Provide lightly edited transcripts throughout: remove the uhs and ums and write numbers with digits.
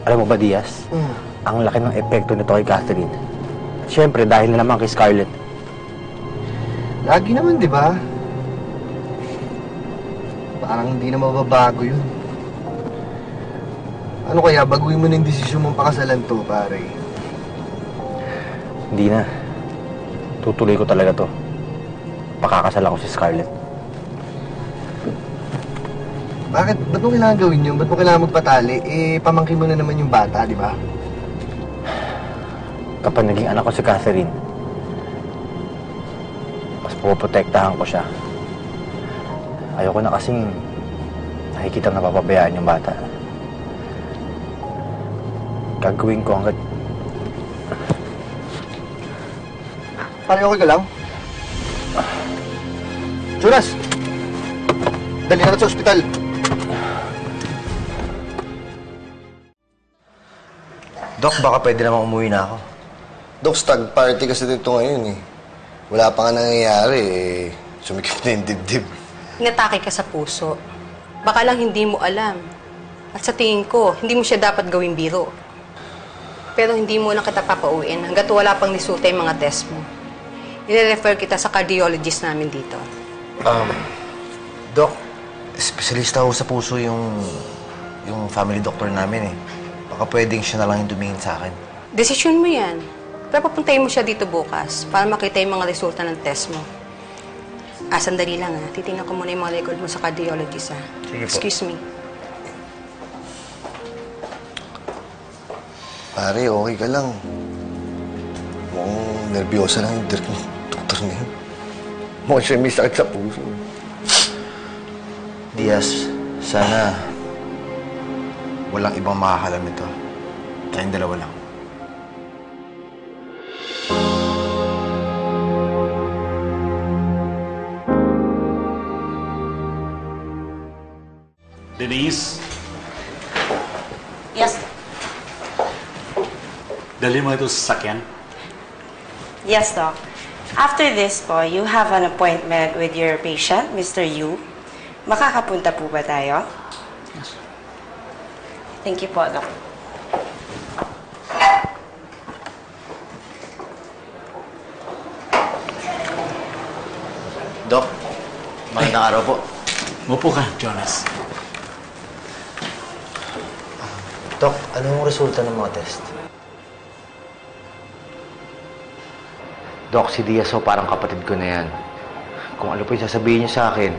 Alam mo ba, Diaz? Ang laki ng epekto nito kay Catherine. At syempre, dahil na naman kay Scarlett. Lagi naman, di ba? Parang hindi na mababago yun. Ano kaya, baguhin mo na yung desisyon mong pakasalan to, pare? Hindi na. Tutuloy ko talaga to. Pakakasal ako si Scarlett. Bakit? Ba't mo kailangan gawin yun? Ba't mo kailangan magpatali? Eh, pamangkin mo na naman yung bata, di ba? Kapag naging anak ko si Catherine, mas puprotektahan ko siya. Ayoko na kasing nakikita napapabayaan yung bata. Gagawin ko hanggat... Pare, okay ka lang? Jonas! Dali na sa ospital. Dok, baka pwede namang umuwi na ako. Dok, stag party kasi dito ngayon eh. Wala pa nga nangyayari eh. Sumikip na yung dibdib. Inatake ka sa puso. Baka lang hindi mo alam. At sa tingin ko, hindi mo siya dapat gawing biro. Pero hindi mo lang kita papauwiin hanggat wala pang resulta yung mga test mo. I-refer kita sa cardiologist namin dito. Dok, espesyalista ho sa puso yung family doctor namin eh. Baka pwedeng siya na lang yung tumingin sa akin. Desisyon mo yan. Pero papuntahin mo siya dito bukas para makita yung mga resulta ng test mo. Sandali lang ha. Titingnan ko muna yung mga record mo sa cardiologist ha. Sige po. Excuse me. Pare, okay ka lang. Mukhang nervyosa lang yung doktor na yun. Mukhang siya may sakit sa puso. Diaz, sana walang ibang makakalam ito. Tayong dalawa lang. Denise? Yes. Dali mo ito sa sasakyan. Yes, Doc. After this po, you have an appointment with your patient, Mr. Yu. Makakapunta po ba tayo? Yes. Thank you po, Doc. Dok, magandang araw po. Upo ka, Jonas. Dok, anong resulta ng mga test? Doc, si Diaz ho, parang kapatid ko na yan. Kung ano po yung sasabihin niya sa akin,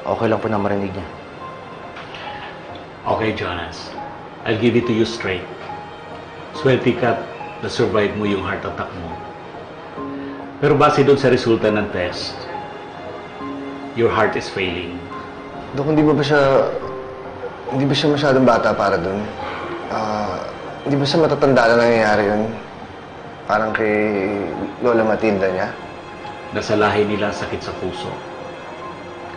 okay lang po na marinig niya. Okay, Jonas. I'll give it to you straight. Swerte ka na survive mo yung heart attack mo. Pero base doon sa resulta ng test, your heart is failing. Dok, hindi ba siya masyadong bata para dun? Hindi ba siya matatanda na nangyayari yun? Parang kay Lola Matilda niya? Nasa lahi nila ang sakit sa puso.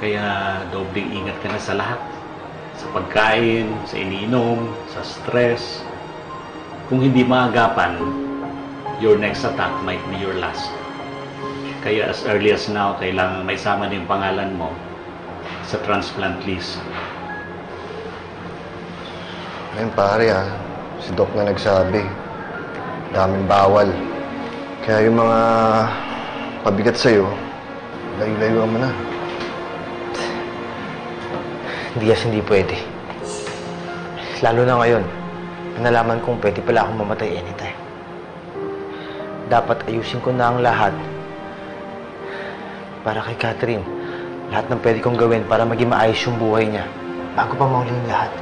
Kaya dobling ingat ka na sa lahat. Sa pagkain, sa iniinom, sa stress. Kung hindi maagapan, your next attack might be your last. Kaya as early as now, kailangan may sama na yung pangalan mo sa transplant list. Ayun pare si Doc na nagsabi. Daming bawal. Kaya yung mga pabigat sa'yo, layo-layuan mo na. Diaz, hindi pwede. Lalo na ngayon, nalaman kong pwede pala akong mamatay anytime. Dapat ayusin ko na ang lahat para kay Catherine. Lahat ng pwede kong gawin para maging maayos yung buhay niya bago pa mauli yung lahat.